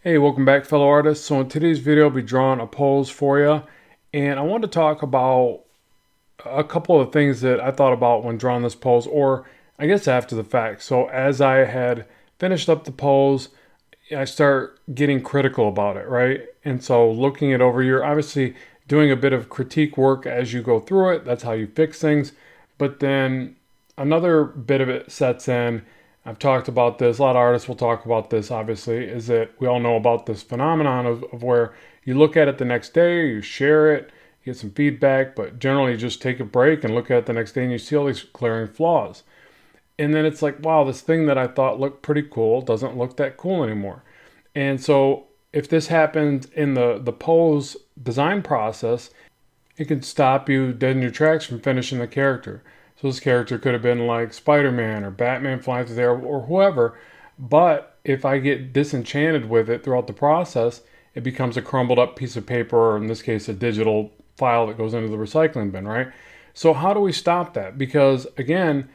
Hey, welcome back, fellow artists. So in today's video, I'll be drawing a pose for you, and I want to talk about a couple of things that I thought about when drawing this pose, or I guess after the fact. So as I had finished up the pose, I start getting critical about it, right? And so looking it over, you're obviously doing a bit of critique work as you go through it. That's how you fix things. But then another bit of it sets in. I've talked about this, a lot of artists will talk about this, obviously, is that we all know about this phenomenon of where you look at it the next day, you share it, you get some feedback, but generally you just take a break and look at it the next day and you see all these glaring flaws. And then it's like, wow, this thing that I thought looked pretty cool doesn't look that cool anymore. And so if this happens in the pose design process, it can stop you dead in your tracks from finishing the character. So this character could have been like Spider-Man or Batman flying through there or whoever. But if I get disenchanted with it throughout the process, it becomes a crumbled up piece of paper, or in this case, a digital file that goes into the recycling bin, right? So how do we stop that? Because again,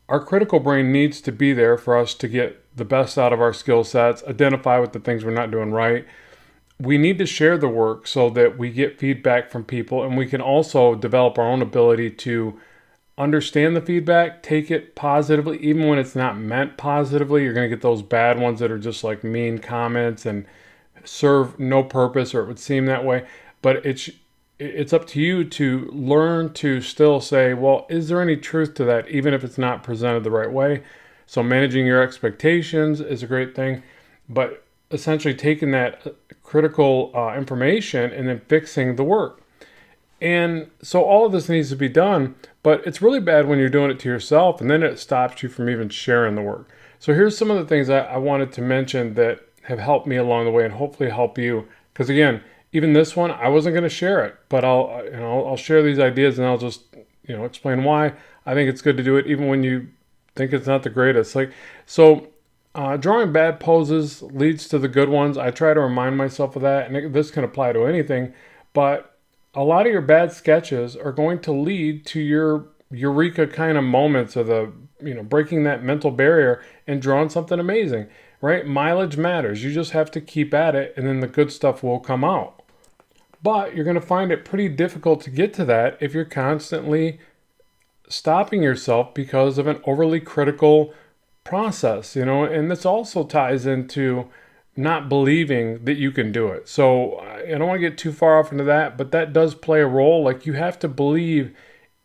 our critical brain needs to be there for us to get the best out of our skill sets, identify with the things we're not doing right. We need to share the work so that we get feedback from people, and we can also develop our own ability to understand the feedback, take it positively, even when it's not meant positively. You're going to get those bad ones that are just like mean comments and serve no purpose, or it would seem that way. But it's up to you to learn to still say, well, is there any truth to that, even if it's not presented the right way? So managing your expectations is a great thing, but essentially taking that critical information and then fixing the work. And so all of this needs to be done, but it's really bad when you're doing it to yourself and then it stops you from even sharing the work. So here's some of the things I wanted to mention that have helped me along the way and hopefully help you. Because again, even this one, I wasn't going to share it, but I'll share these ideas and I'll just explain why I think it's good to do it, even when you think it's not the greatest. Drawing bad poses leads to the good ones. I try to remind myself of that, and this can apply to anything, but a lot of your bad sketches are going to lead to your eureka kind of moments of breaking that mental barrier and drawing something amazing, right? Mileage matters. You just have to keep at it and then the good stuff will come out. But you're going to find it pretty difficult to get to that if you're constantly stopping yourself because of an overly critical process, and this also ties into not believing that you can do it. So I don't want to get too far off into that, but that does play a role. Like, you have to believe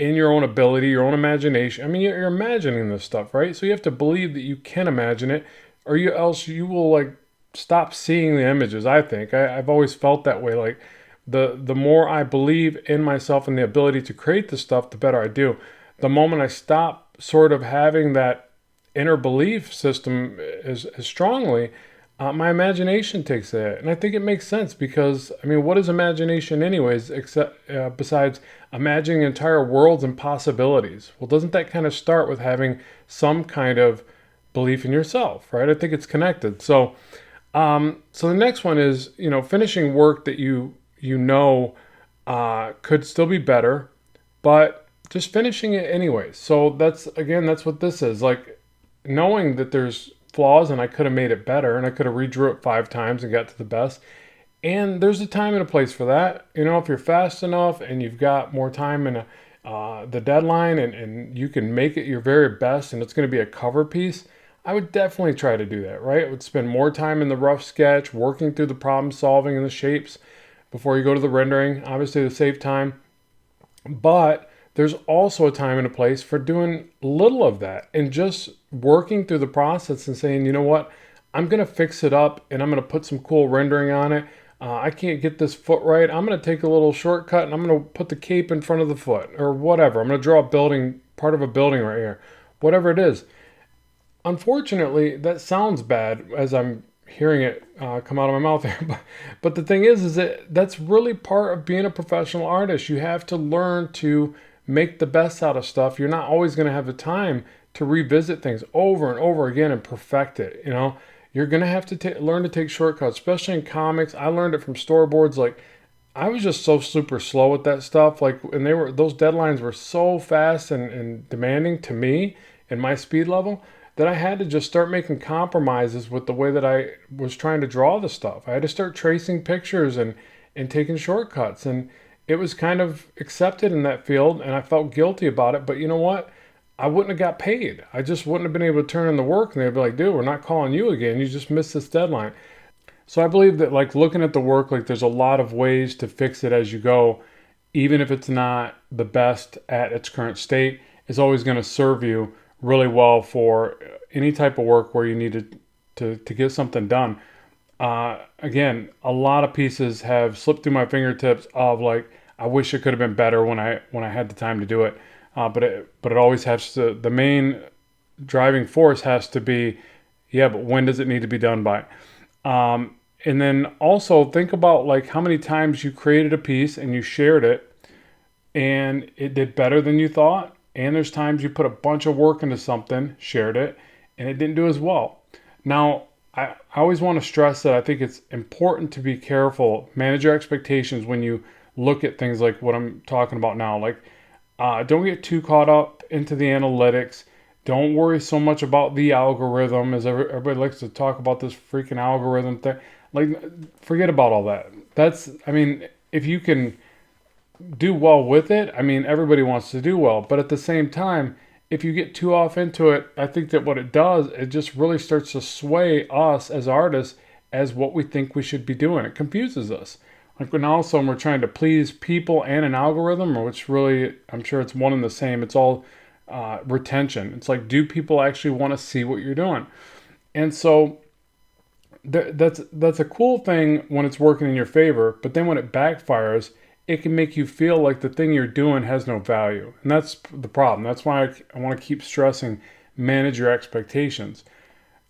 in your own ability, your own imagination. I mean, you're imagining this stuff, right? So you have to believe that you can imagine it, or else you will like stop seeing the images. I think I've always felt that way. Like the more I believe in myself and the ability to create the stuff, the better I do. The moment I stop sort of having that inner belief system as strongly, my imagination takes a hit. And I think it makes sense because, I mean, what is imagination anyways, except besides imagining entire worlds and possibilities? Well, doesn't that kind of start with having some kind of belief in yourself, right? I think it's connected. So the next one is, finishing work that could still be better, but just finishing it anyways. So that's what this is. Like, knowing that there's flaws and I could have made it better and I could have redrew it 5 times and got to the best. And there's a time and a place for that. If you're fast enough and you've got more time in the deadline and you can make it your very best and it's going to be a cover piece, I would definitely try to do that, right? I would spend more time in the rough sketch, working through the problem solving and the shapes before you go to the rendering, obviously to save time. But there's also a time and a place for doing little of that and just working through the process and saying, you know what, I'm going to fix it up and I'm going to put some cool rendering on it. I can't get this foot right. I'm going to take a little shortcut and I'm going to put the cape in front of the foot or whatever. I'm going to draw part of a building right here, whatever it is. Unfortunately, that sounds bad as I'm hearing it come out of my mouth here. But the thing is that that's really part of being a professional artist. You have to learn to make the best out of stuff. You're not always going to have the time to revisit things over and over again and perfect it. You're going to have to learn to take shortcuts, especially in comics. I learned it from storyboards. Like, I was just so super slow with that stuff. Like, and those deadlines were so fast and demanding to me and my speed level that I had to just start making compromises with the way that I was trying to draw the stuff. I had to start tracing pictures and taking shortcuts. And it was kind of accepted in that field, and I felt guilty about it. But you know what? I wouldn't have got paid. I just wouldn't have been able to turn in the work, and they'd be like, dude, we're not calling you again. You just missed this deadline. So I believe that like looking at the work, like there's a lot of ways to fix it as you go, even if it's not the best at its current state, is always going to serve you really well for any type of work where you need to get something done. Again, a lot of pieces have slipped through my fingertips of like, I wish it could have been better when I had the time to do it. But it always has to, the main driving force has to be, yeah, but when does it need to be done by? And then also think about like how many times you created a piece and you shared it and it did better than you thought. And there's times you put a bunch of work into something, shared it, and it didn't do as well. Now, I always want to stress that I think it's important to be careful, manage your expectations when you look at things like what I'm talking about now. Like, don't get too caught up into the analytics. Don't worry so much about the algorithm, as everybody likes to talk about this freaking algorithm thing. Like, forget about all that. I mean, if you can do well with it, I mean, everybody wants to do well. But at the same time, if you get too off into it, I think that what it does, it just really starts to sway us as artists as what we think we should be doing. It confuses us. Like when also we're trying to please people and an algorithm, which really, I'm sure it's one and the same. It's all retention. It's like, do people actually want to see what you're doing? And so that's a cool thing when it's working in your favor, but then when it backfires, it can make you feel like the thing you're doing has no value. And that's the problem. That's why I want to keep stressing, manage your expectations.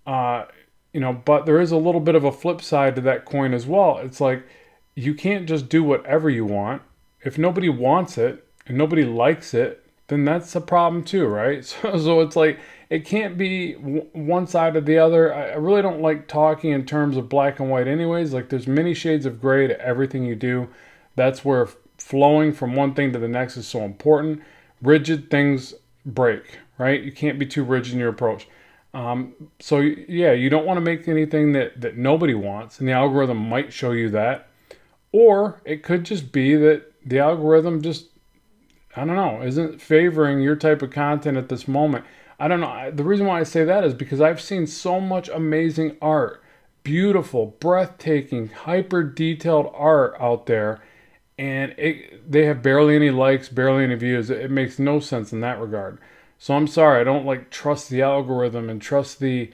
But there is a little bit of a flip side to that coin as well. It's like, you can't just do whatever you want. If nobody wants it and nobody likes it, then that's a problem too, right? So it's like, it can't be one side or the other. I really don't like talking in terms of black and white anyways. Like there's many shades of gray to everything you do. That's where flowing from one thing to the next is so important. Rigid things break, right? You can't be too rigid in your approach. So yeah, you don't want to make anything that nobody wants, and the algorithm might show you that. Or it could just be that the algorithm just, I don't know, isn't favoring your type of content at this moment. I don't know. The reason why I say that is because I've seen so much amazing art, beautiful, breathtaking, hyper detailed art out there, and they have barely any likes, barely any views. It makes no sense in that regard. So I'm sorry, I don't like trust the algorithm and trust the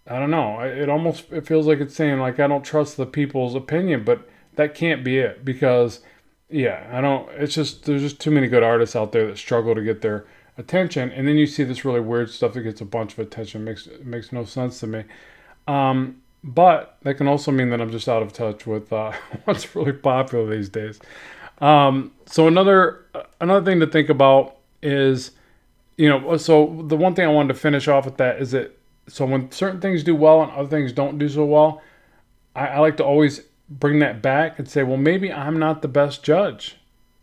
I don't know. It feels like it's saying like I don't trust the people's opinion, but that can't be it because yeah, I don't. It's just there's just too many good artists out there that struggle to get their attention, and then you see this really weird stuff that gets a bunch of attention. Makes no sense to me. But that can also mean that I'm just out of touch with what's really popular these days. So another thing to think about is, so the one thing I wanted to finish off with that is that so when certain things do well and other things don't do so well, I like to always bring that back and say, well, maybe I'm not the best judge,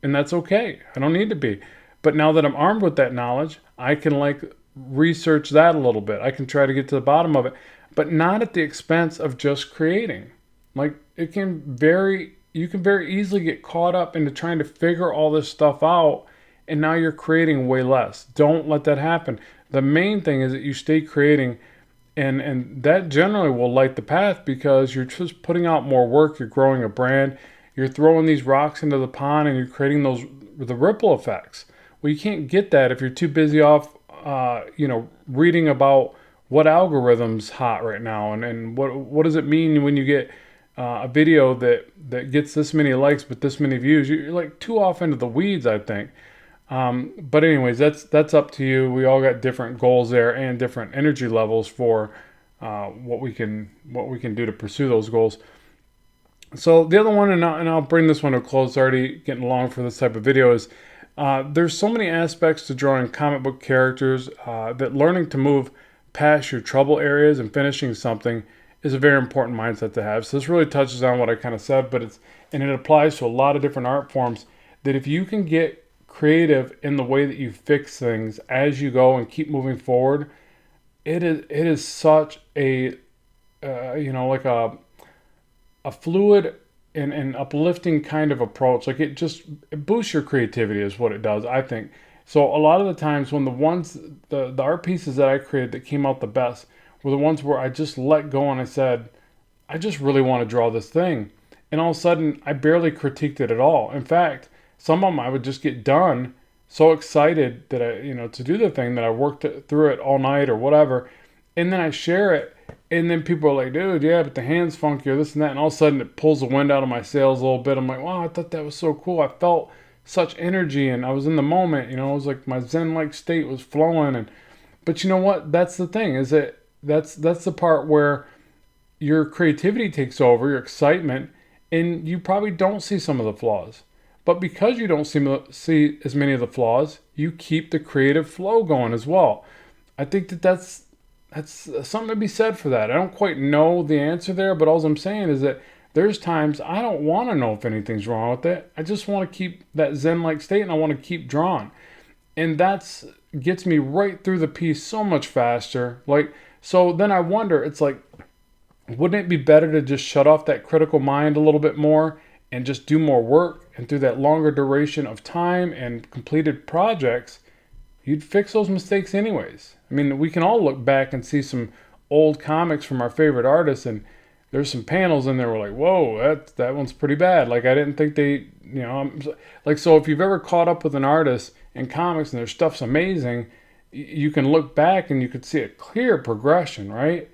and that's okay. I don't need to be. But now that I'm armed with that knowledge, I can like research that a little bit. I can try to get to the bottom of it, but not at the expense of just creating. Like you can very easily get caught up into trying to figure all this stuff out, and now you're creating way less. Don't let that happen. The main thing is that you stay creating, and that generally will light the path because you're just putting out more work. You're growing a brand. You're throwing these rocks into the pond, and you're creating the ripple effects. Well, you can't get that if you're too busy off, reading about what algorithm's hot right now, and what does it mean when you get a video that gets this many likes but this many views. You're like too off into the weeds, I think. But anyways, that's up to you. We all got different goals there and different energy levels for what we can do to pursue those goals. So the other one, and I'll bring this one to a close. Already getting long for this type of video is there's so many aspects to drawing comic book characters that learning to move past your trouble areas and finishing something is a very important mindset to have. So this really touches on what I kind of said, but it applies to a lot of different art forms. That if you can get creative in the way that you fix things as you go and keep moving forward, it is such a like a fluid and uplifting kind of approach. Like it boosts your creativity is what it does, I think. So a lot of the times when the art pieces that I created that came out the best were the ones where I just let go and I said, I just really want to draw this thing. And all of a sudden I barely critiqued it at all. In fact, some of them I would just get done so excited that to do the thing that I worked through it all night or whatever. And then I share it and then people are like, dude, yeah, but the hand's funky or this and that. And all of a sudden it pulls the wind out of my sails a little bit. I'm like, wow, I thought that was so cool. I felt such energy and I was in the moment. It was like my Zen-like state was flowing. But you know what? That's the thing is that that's the part where your creativity takes over, your excitement, and you probably don't see some of the flaws. But because you don't see as many of the flaws, you keep the creative flow going as well. I think that's something to be said for that. I don't quite know the answer there, but all I'm saying is that there's times I don't want to know if anything's wrong with it. I just want to keep that Zen-like state and I want to keep drawing. And that's gets me right through the piece so much faster. Like, so then I wonder, it's like, wouldn't it be better to just shut off that critical mind a little bit more and just do more work? And through that longer duration of time and completed projects, you'd fix those mistakes anyways. I mean, we can all look back and see some old comics from our favorite artists, and there's some panels in there we're like, whoa, that one's pretty bad. Like, I didn't think like, so if you've ever caught up with an artist in comics and their stuff's amazing, you can look back and you could see a clear progression, right?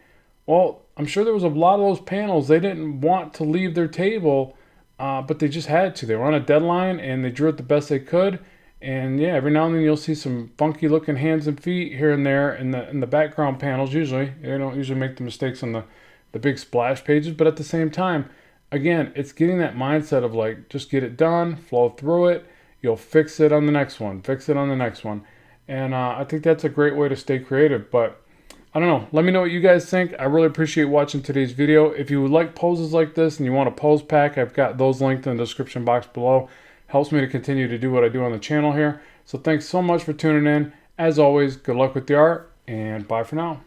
Well, I'm sure there was a lot of those panels they didn't want to leave their table, but they just had to. They were on a deadline and they drew it the best they could. And yeah, every now and then you'll see some funky looking hands and feet here and there in the background panels. Usually, they don't usually make the mistakes on the big splash pages, but at the same time, again, it's getting that mindset of like just get it done, flow through it. You'll fix it on the next one, fix it on the next one, and I think that's a great way to stay creative. But I don't know. Let me know what you guys think. I really appreciate watching today's video. If you would like poses like this and you want a pose pack, I've got those linked in the description box below. Helps me to continue to do what I do on the channel here. So thanks so much for tuning in. As always, good luck with the art, and bye for now.